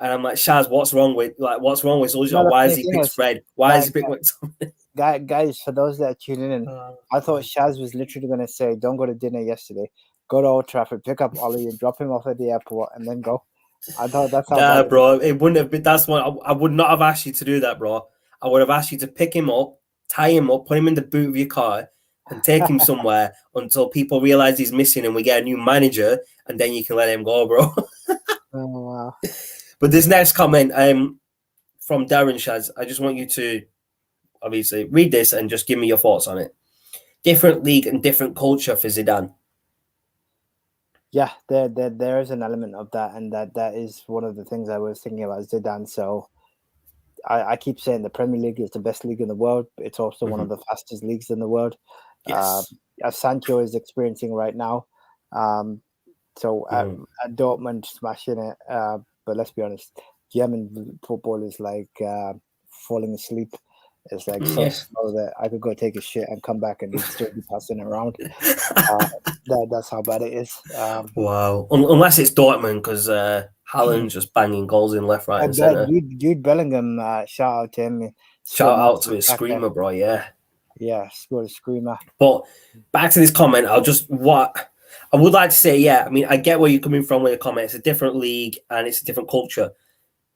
Speaker 1: And I'm like, Shaz, what's wrong with Solskjaer? Why is he picked Fred? Why is he picked McTominay?
Speaker 2: Guys, for those that are tuning in, I thought Shaz was literally going to say, don't go to dinner yesterday. Go to Old Trafford, pick up Ollie, and drop him off at the airport, and then go. I thought that's how.
Speaker 1: Nah, bro, it wouldn't have been. That's what I would not have asked you to do that, bro. I would have asked you to pick him up, tie him up, put him in the boot of your car, and take him somewhere until people realize he's missing and we get a new manager, and then you can let him go, bro.
Speaker 2: Oh, wow.
Speaker 1: But this next comment from Darren Shaz, I just want you to obviously read this and just give me your thoughts on it. Different league and different culture for Zidane.
Speaker 2: Yeah, there is an element of that, and that is one of the things I was thinking about Zidane. So I keep saying the Premier League is the best league in the world. It's also one of the fastest leagues in the world.
Speaker 1: Yes.
Speaker 2: As Sancho is experiencing right now. So at Dortmund smashing it. But let's be honest, German football is like falling asleep. It's like so slow that I could go take a shit and come back and still be passing around. That's how bad it is.
Speaker 1: Wow. Unless it's Dortmund, because Haaland's just banging goals in left, right, and centre.
Speaker 2: Jude Bellingham, shout out to him.
Speaker 1: Shout out to his screamer, bro.
Speaker 2: Yeah, scored a screamer.
Speaker 1: But back to this comment, I would like to say, I mean, I get where you're coming from with the comment. It's a different league and it's a different culture.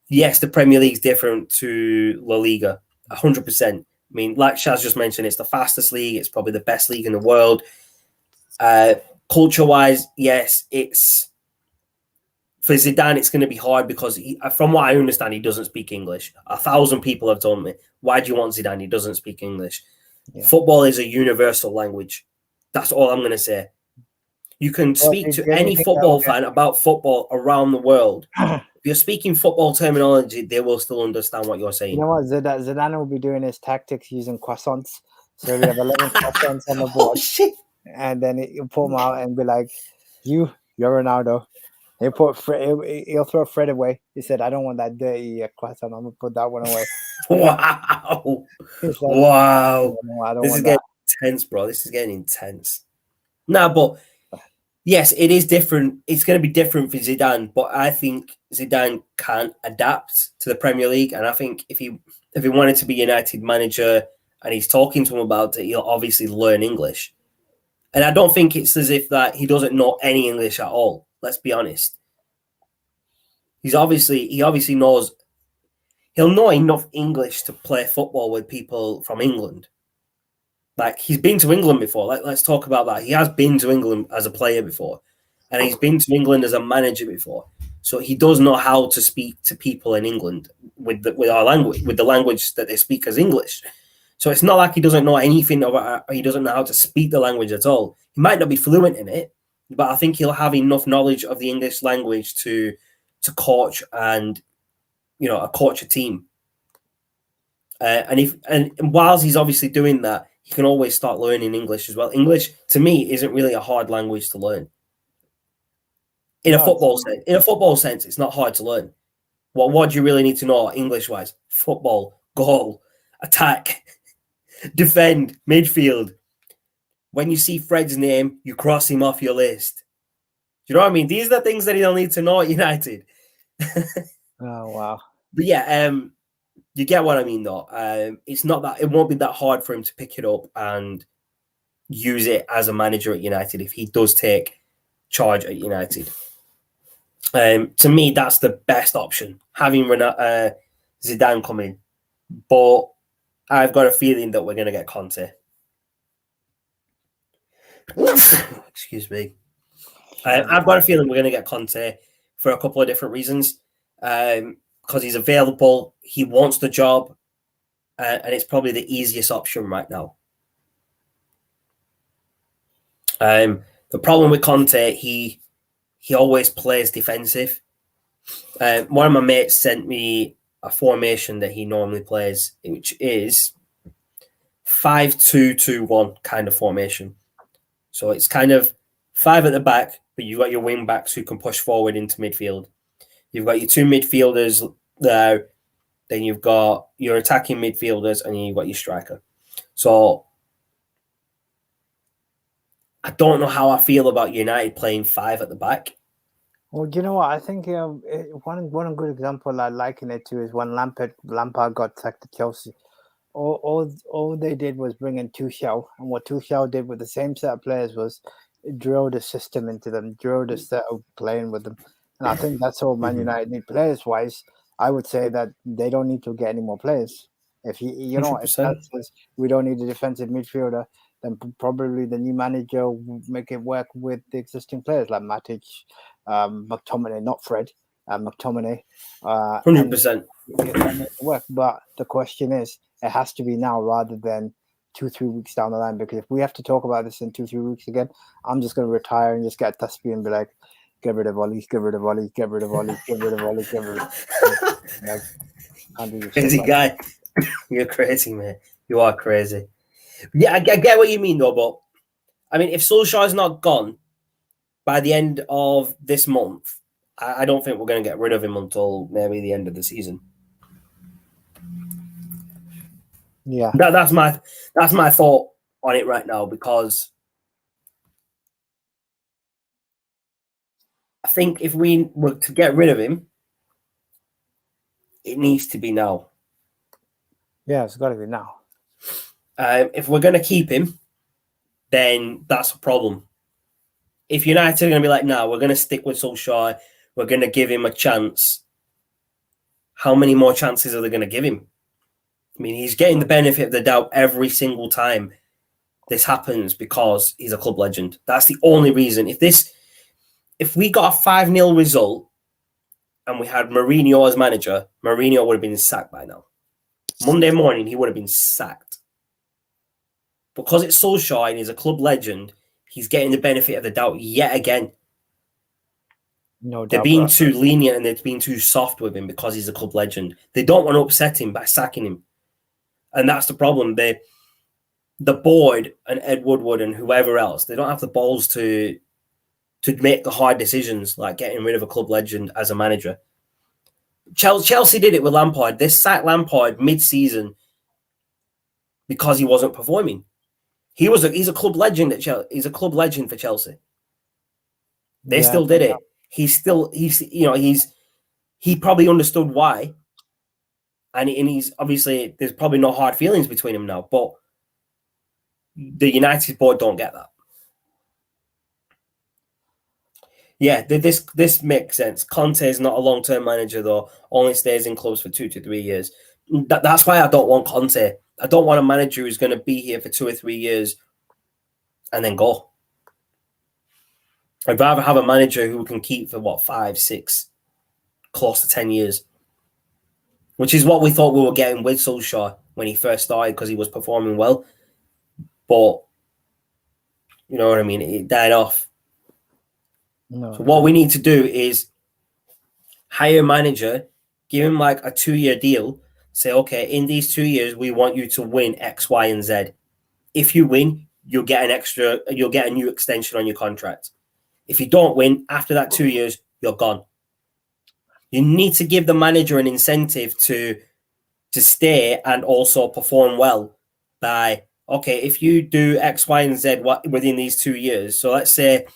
Speaker 1: Yes, the Premier League's different to La Liga, 100%. I mean, like Shaz just mentioned, it's the fastest league. It's probably the best league in the world. Culture-wise, yes, for Zidane, it's going to be hard because, from what I understand, he doesn't speak English. 1,000 people have told me, why do you want Zidane? He doesn't speak English. Yeah. Football is a universal language. That's all I'm going to say. You can speak to any football fan about football around the world. If you're speaking football terminology, they will still understand what you're saying.
Speaker 2: You know what? Zidane will be doing his tactics using croissants. So we have 11 croissants on the board. And then he'll pull them out and be like, you're Ronaldo. He'll throw Fred away. He said, I don't want that dirty croissant. I'm going to put that one away.
Speaker 1: Wow.
Speaker 2: Like,
Speaker 1: wow.
Speaker 2: This
Speaker 1: is getting intense, bro. This is getting intense. But yes, it is different. It's going to be different for Zidane, but I think Zidane can adapt to the Premier League. And I think if he wanted to be United manager and he's talking to him about it, he'll obviously learn English. And I don't think it's as if that he doesn't know any English at all. Let's be honest. He obviously knows. He'll know enough English to play football with people from England. Like, he's been to England before. Let's talk about that. He has been to England as a player before, and he's been to England as a manager before. So he does know how to speak to people in England with our language, with the language that they speak as English. So it's not like he doesn't know anything about, he doesn't know how to speak the language at all. He might not be fluent in it, but I think he'll have enough knowledge of the English language to coach and, coach a team. And whilst he's obviously doing that, he can always start learning English as well. English, to me, isn't really a hard language to learn. In a football sense, it's not hard to learn. What do you really need to know English-wise? Football, goal, attack, defend, midfield. When you see Fred's name, you cross him off your list. Do you know what I mean? These are the things that he'll need to know at United.
Speaker 2: Oh, wow.
Speaker 1: But yeah, you get what I mean, though. It's not that, it won't be that hard for him to pick it up and use it as a manager at United if he does take charge at United. To me, that's the best option, having Zidane come in. But I've got a feeling that we're going to get Conte. Excuse me. I've got a feeling we're going to get Conte for a couple of different reasons. Because he's available, he wants the job, and it's probably the easiest option right now. The problem with Conte, he always plays defensive. One of my mates sent me a formation that he normally plays, which is 5-2-2-1 kind of formation. So it's kind of 5 at the back, but you've got your wing backs who can push forward into midfield. You've got your 2 midfielders there. Then you've got your attacking midfielders, and then you've got your striker. So I don't know how I feel about United playing 5 at the back.
Speaker 2: Well, you know what? I think one good example I liken it to is when Lampard got sacked to Chelsea. All they did was bring in Tuchel, and what Tuchel did with the same set of players was drilled a system into them, drilled a set of playing with them. And I think that's all Man United need players-wise. I would say that they don't need to get any more players. If if that says we don't need a defensive midfielder, then probably the new manager will make it work with the existing players like Matic, McTominay, not Fred, McTominay.
Speaker 1: 100%.
Speaker 2: Work. But the question is, it has to be now rather than 2-3 weeks down the line, because if we have to talk about this in 2-3 weeks again, I'm just going to retire and just get a Tespi and be like, get rid of Ollie, get rid of Ollie, get rid of Ollie, get rid of Ollie, get rid of Ollie.
Speaker 1: Crazy guy. You're crazy, man. You are crazy. Yeah, I get what you mean, though, but I mean, if Solskjaer's not gone by the end of this month, I don't think we're going to get rid of him until maybe the end of the season.
Speaker 2: Yeah,
Speaker 1: that's my thought on it right now, because I think if we were to get rid of him, it needs to be now.
Speaker 2: Yeah, it's got to be now.
Speaker 1: If we're going to keep him, then that's a problem. If United are going to be like, no, we're going to stick with Solskjaer, we're going to give him a chance, how many more chances are they going to give him? I mean, he's getting the benefit of the doubt every single time this happens because he's a club legend. That's the only reason. If we got a 5-0 result and we had Mourinho as manager, Mourinho would have been sacked by now. Monday morning, he would have been sacked. Because it's Solskjaer and he's a club legend, he's getting the benefit of the doubt yet again.
Speaker 2: No doubt.
Speaker 1: They're being too lenient and they're being too soft with him because he's a club legend. They don't want to upset him by sacking him. And that's the problem. The board and Ed Woodward and whoever else, they don't have the balls to make the hard decisions like getting rid of a club legend as a manager. Chelsea did it with Lampard. They sacked Lampard mid-season because he wasn't performing. He's a club legend at Chelsea. He's a club legend for Chelsea. They still did it. He probably understood why. And he's obviously, there's probably no hard feelings between him now, but the United board don't get that. Yeah, this makes sense. Conte is not a long-term manager, though. Only stays in clubs for 2 to 3 years. That's why I don't want Conte. I don't want a manager who's going to be here for 2 or 3 years and then go. I'd rather have a manager who we can keep for 5, 6, close to 10 years, which is what we thought we were getting with Solskjaer when he first started because he was performing well. But, you know what I mean? It died off. No. So what we need to do is hire a manager, give him like a 2-year deal, say, okay, in these 2 years, we want you to win X, Y, and Z. If you win, you'll get a new extension on your contract. If you don't win, after that 2 years, you're gone. You need to give the manager an incentive to stay and also perform well by, okay, if you do X, Y, and Z within these 2 years, so let's say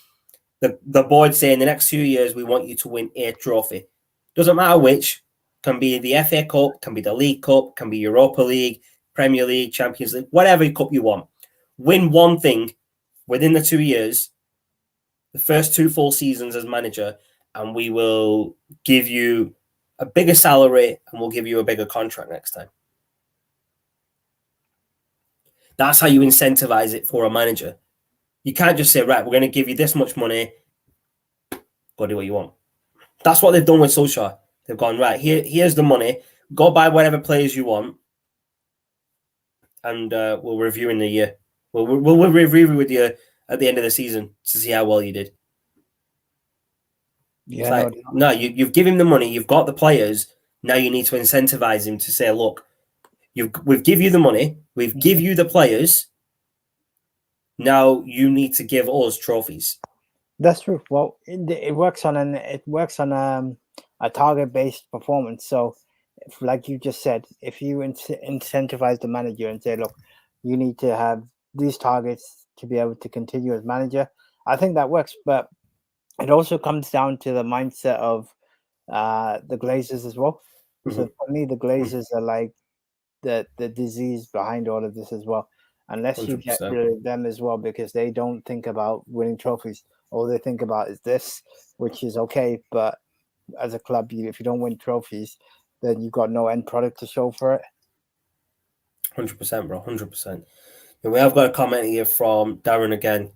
Speaker 1: the board say in the next few years, we want you to win a trophy. Doesn't matter which, can be the FA Cup, can be the League Cup, can be Europa League, Premier League, Champions League, whatever cup you want. Win one thing within the 2 years, the first 2 full seasons as manager, and we will give you a bigger salary and we'll give you a bigger contract next time. That's how you incentivize it for a manager. You can't just say, right, we're going to give you this much money, go do what you want. That's what they've done with Solskjaer. They've gone, right, here's the money, go buy whatever players you want, and we'll review in the year. We'll review with you at the end of the season to see how well you did. Yeah, no, you've given him the money, you've got the players, now you need to incentivize him to say, look, we've give you the money, we've give you the players, now you need to give us trophies.
Speaker 2: That's true. Well, it works on a target-based performance. So, like you just said, if you incentivize the manager and say, look, you need to have these targets to be able to continue as manager, I think that works. But it also comes down to the mindset of the Glazers as well. Mm-hmm. So for me, the Glazers are like the disease behind all of this as well. Unless 100%. You get rid of them as well, because they don't think about winning trophies. All they think about is this, which is okay. But as a club, if you don't win trophies, then you've got no end product to show for it.
Speaker 1: 100%, bro. 100%. And we have got a comment here from Darren again.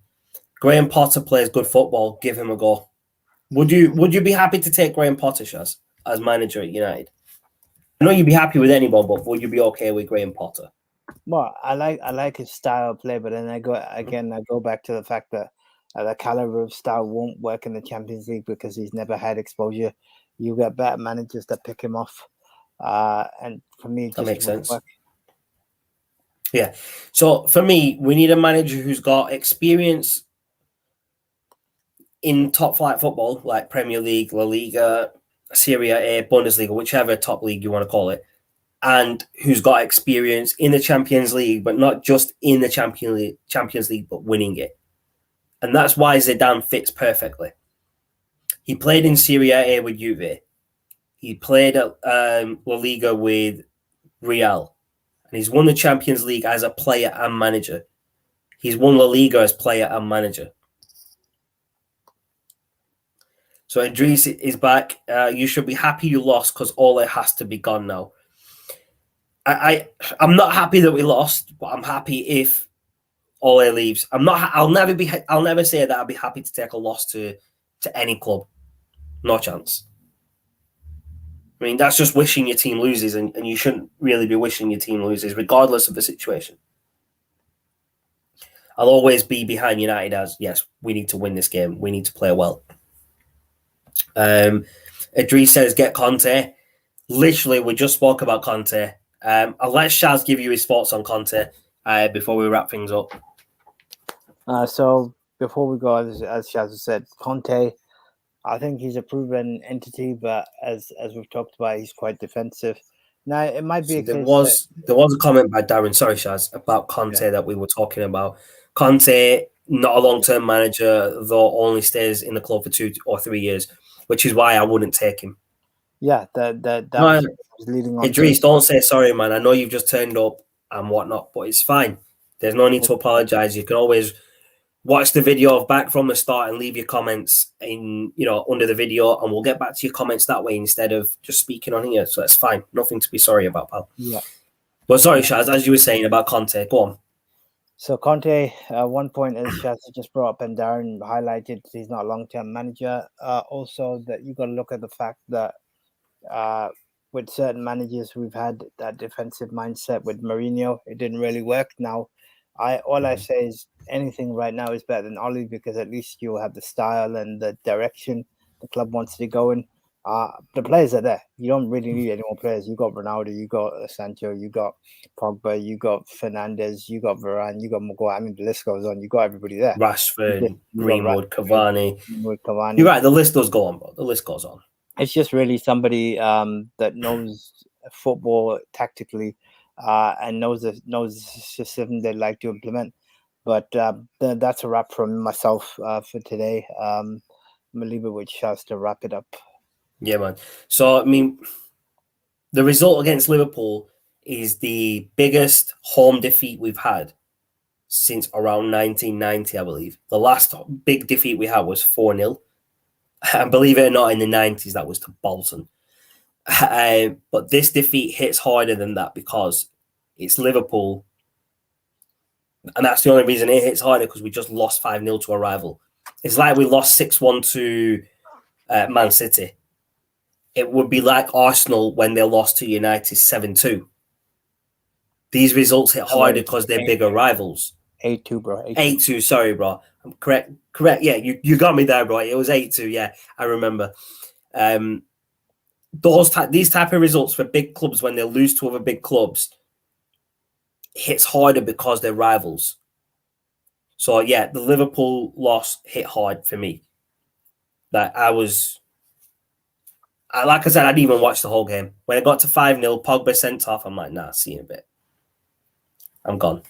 Speaker 1: Graham Potter plays good football. Give him a go. Would you be happy to take Graham Potter as manager at United? I know you'd be happy with anyone, but would you be okay with Graham Potter?
Speaker 2: Well, I like his style of play, but then I go back to the fact that the caliber of style won't work in the Champions League because he's never had exposure. You get better managers that pick him off, and for me, it
Speaker 1: that makes sense.
Speaker 2: Work.
Speaker 1: Yeah. So for me, we need a manager who's got experience in top flight football, like Premier League, La Liga, Serie A, Bundesliga, whichever top league you want to call it, and who's got experience in the Champions League, but not just in the Champions League, but winning it. And that's why Zidane fits perfectly. He played in Serie A with Juve. He played at La Liga with Real. And he's won the Champions League as a player and manager. He's won La Liga as player and manager. So Idris is back. You should be happy you lost because Ollie has to be gone now. I'm not happy that we lost, but I'm happy if Ollie leaves. I'll never say that I'll be happy to take a loss to any club. No chance. I mean, that's just wishing your team loses, and you shouldn't really be wishing your team loses, regardless of the situation. I'll always be behind United as, yes, we need to win this game. We need to play well. Idris says, get Conte. Literally, we just spoke about Conte. I'll let Shaz give you his thoughts on Conte before we wrap things up.
Speaker 2: So before we go, as Shaz said, Conte, I think he's a proven entity, but as we've talked about, he's quite defensive. Now, it might be
Speaker 1: there was a comment by Darren, sorry, Shaz, about Conte that we were talking about. Conte, not a long-term manager, though only stays in the club for 2 or 3 years, which is why I wouldn't take him.
Speaker 2: Yeah, that was leading on.
Speaker 1: Idris, don't say sorry, man. I know you've just turned up and whatnot, but it's fine. There's no need to apologize. You can always watch the video back from the start and leave your comments under the video, and we'll get back to your comments that way instead of just speaking on here. So that's fine. Nothing to be sorry about, pal.
Speaker 2: Yeah.
Speaker 1: Well, sorry, Shaz, as you were saying about Conte, go on.
Speaker 2: So Conte, one point is Shaz just brought up and Darren highlighted he's not a long-term manager. Also, that you got to look at the fact that with certain managers we've had that defensive mindset. With Mourinho, it didn't really work. Now, I say is anything right now is better than Ollie, because at least you'll have the style and the direction the club wants to go in. The players are there. You don't really need any more players. You got Ronaldo, you got Sancho, you got Pogba, you got Fernandes, you got Varane, you got Maguire. I mean, the list goes on. You got everybody there.
Speaker 1: Rashford, Greenwood, Cavani. You're right. The list does go on, bro. The list goes on.
Speaker 2: It's just really somebody that knows football tactically and knows the system they'd like to implement. But that's a wrap from myself for today. I'm going to leave it with Shaz to wrap it up.
Speaker 1: Yeah, man. So, I mean, the result against Liverpool is the biggest home defeat we've had since around 1990, I believe. The last big defeat we had was 4-0. And believe it or not, in the 90s, that was to Bolton. But this defeat hits harder than that because it's Liverpool. And that's the only reason it hits harder, because we just lost 5-0 to a rival. It's like we lost 6-1 to Man City. It would be like Arsenal when they lost to United 7-2. These results hit harder because they're bigger rivals.
Speaker 2: 8-2, bro.
Speaker 1: 8-2, sorry, bro. I'm correct. Yeah, you got me there, bro. It was 8-2, yeah, I remember. These type of results for big clubs when they lose to other big clubs hits harder because they're rivals. So, yeah, the Liverpool loss hit hard for me. Like I said, I didn't even watch the whole game. When it got to 5-0, Pogba sent off, I'm like, nah, see you in a bit. I'm gone.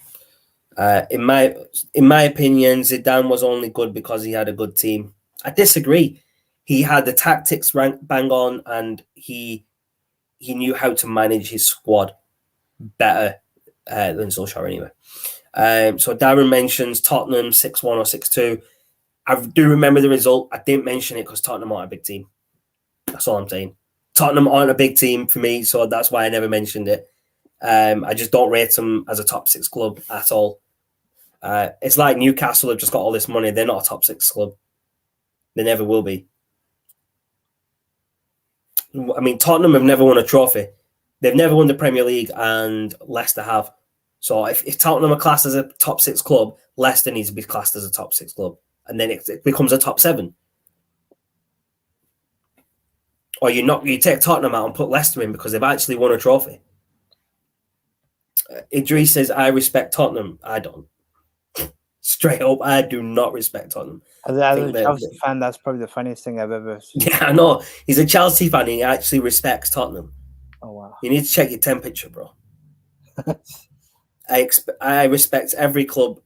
Speaker 1: In my opinion, Zidane was only good because he had a good team. I disagree. He had the tactics bang on, and he knew how to manage his squad better than Solskjaer anyway. So Darren mentions Tottenham 6-1 or 6-2. I do remember the result. I didn't mention it because Tottenham aren't a big team. That's all I'm saying. Tottenham aren't a big team for me, so that's why I never mentioned it. I just don't rate them as a top 6 club at all. It's like Newcastle have just got all this money. They're not a top 6 club. They never will be. I mean, Tottenham have never won a trophy. They've never won the Premier League, and Leicester have. So if Tottenham are classed as a top 6 club, Leicester needs to be classed as a top 6 club. And then it becomes a top 7. Or you take Tottenham out and put Leicester in because they've actually won a trophy. Idris says, I respect Tottenham. I don't. Straight up, I do not respect Tottenham.
Speaker 2: As a Chelsea fan, that's probably the funniest thing I've ever seen.
Speaker 1: Yeah, I know. He's a Chelsea fan and he actually respects Tottenham.
Speaker 2: Oh, wow.
Speaker 1: You need to check your temperature, bro. I respect every club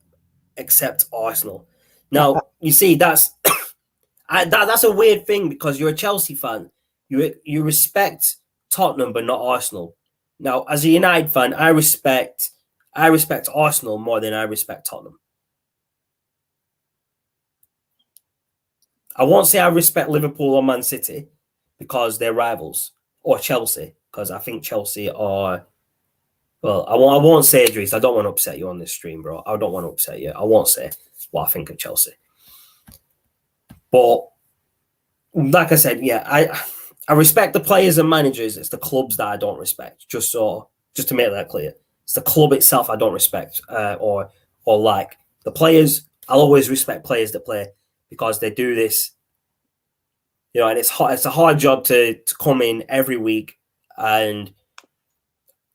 Speaker 1: except Arsenal. Now, you see, that's a weird thing because you're a Chelsea fan. You respect Tottenham, but not Arsenal. Now, as a United fan, I respect Arsenal more than I respect Tottenham. I won't say I respect Liverpool or Man City because they're rivals, or Chelsea, because I think Chelsea are... Well, I won't say, Idris, I don't want to upset you on this stream, bro. I don't want to upset you. I won't say what I think of Chelsea. But, like I said, yeah, I respect the players and managers. It's the clubs that I don't respect, just to make that clear. It's the club itself I don't respect or like. The players, I'll always respect players that play because they do this, and it's a hard job to come in every week and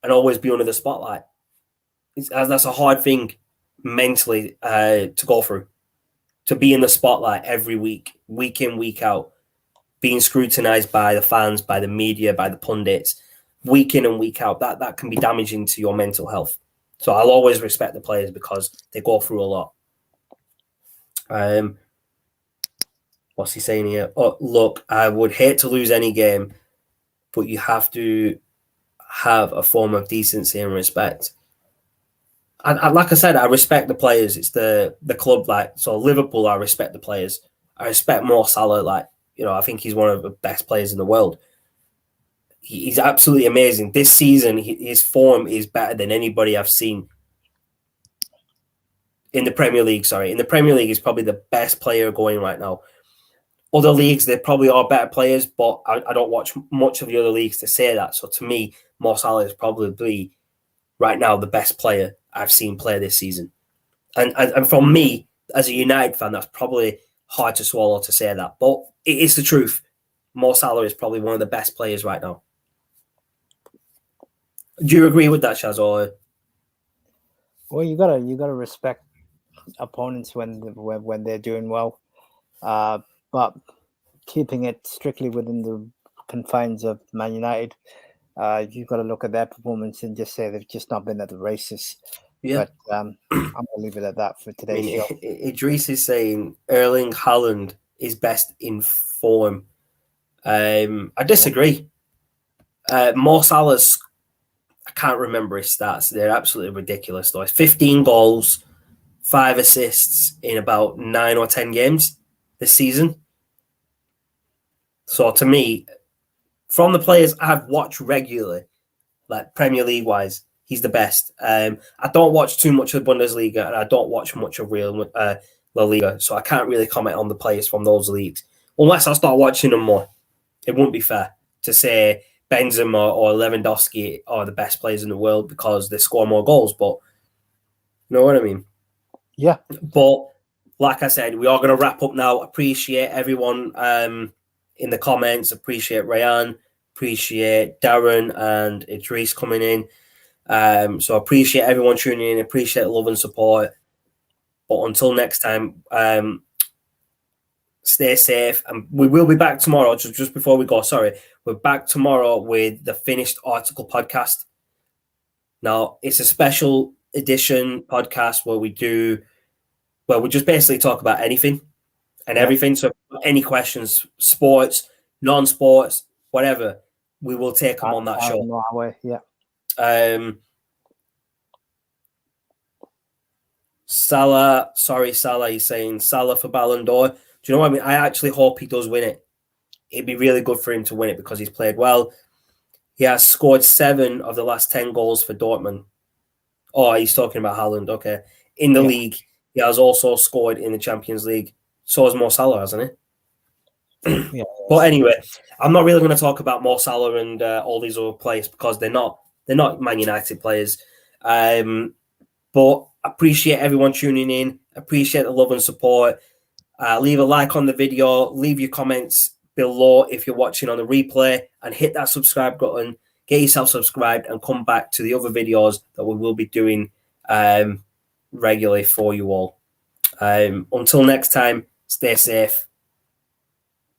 Speaker 1: always be under the spotlight. That's a hard thing mentally to go through, to be in the spotlight every week in, week out, being scrutinized by the fans, by the media, by the pundits, week in and week out. That can be damaging to your mental health. So I'll always respect the players because they go through a lot. What's he saying here? Oh, look, I would hate to lose any game, but you have to have a form of decency and respect. And like I said, I respect the players. It's the club. So Liverpool, I respect the players. I respect Mo Salah. I think he's one of the best players in the world. He's absolutely amazing. This season, his form is better than anybody I've seen in the Premier League. Sorry, in the Premier League, he's probably the best player going right now. Other leagues, they probably are better players, but I don't watch much of the other leagues to say that. So to me, Mo Salah is probably right now the best player I've seen play this season. And from me, as a United fan, that's probably hard to swallow to say that. But it is the truth. Mo Salah is probably one of the best players right now. Do you agree with that, Shaz? Or?
Speaker 2: Well, you gotta respect opponents when they're doing well, but keeping it strictly within the confines of Man United, you've got to look at their performance and just say they've just not been at the races.
Speaker 1: Yeah.
Speaker 2: But I'm gonna leave it at that for today's show.
Speaker 1: Idris is saying Erling Haaland is best in form. I disagree. Mo Salah's, I can't remember his stats. They're absolutely ridiculous, though. It's 15 goals, 5 assists in about 9 or 10 games this season. So to me, from the players I've watched regularly, like Premier League wise, he's the best. I don't watch too much of the Bundesliga, and I don't watch much of La Liga, so I can't really comment on the players from those leagues unless I start watching them more. It wouldn't be fair to say Benzema or Lewandowski are the best players in the world because they score more goals, but you know what I mean?
Speaker 2: Yeah.
Speaker 1: But like I said, we are going to wrap up now. Appreciate everyone in the comments. Appreciate Ryan. Appreciate Darren and Idris coming in. So appreciate everyone tuning in. Appreciate the love and support. But until next time, stay safe. And we will be back tomorrow. Just before we go, sorry. We're back tomorrow with the Finished Article podcast. Now, it's a special edition podcast where we just basically talk about anything and everything. So any questions, sports, non-sports, whatever, we will take them on that show.
Speaker 2: Yeah.
Speaker 1: Salah, he's saying Salah for Ballon d'Or. Do you know what I mean? I actually hope he does win it. It'd be really good for him to win it because he's played well. He has scored 7 of the last 10 goals for Dortmund. Oh, he's talking about Haaland. Okay. In the league, he has also scored in the Champions League. So has Mo Salah, hasn't he?
Speaker 2: Yeah.
Speaker 1: But anyway, I'm not really going to talk about Mo Salah and all these other players because they're not Man United players. But appreciate everyone tuning in. Appreciate the love and support. Leave a like on the video. Leave your comments below if you're watching on the replay, and hit that subscribe button. Get yourself subscribed and come back to the other videos that we will be doing regularly for you all. Until next time, stay safe.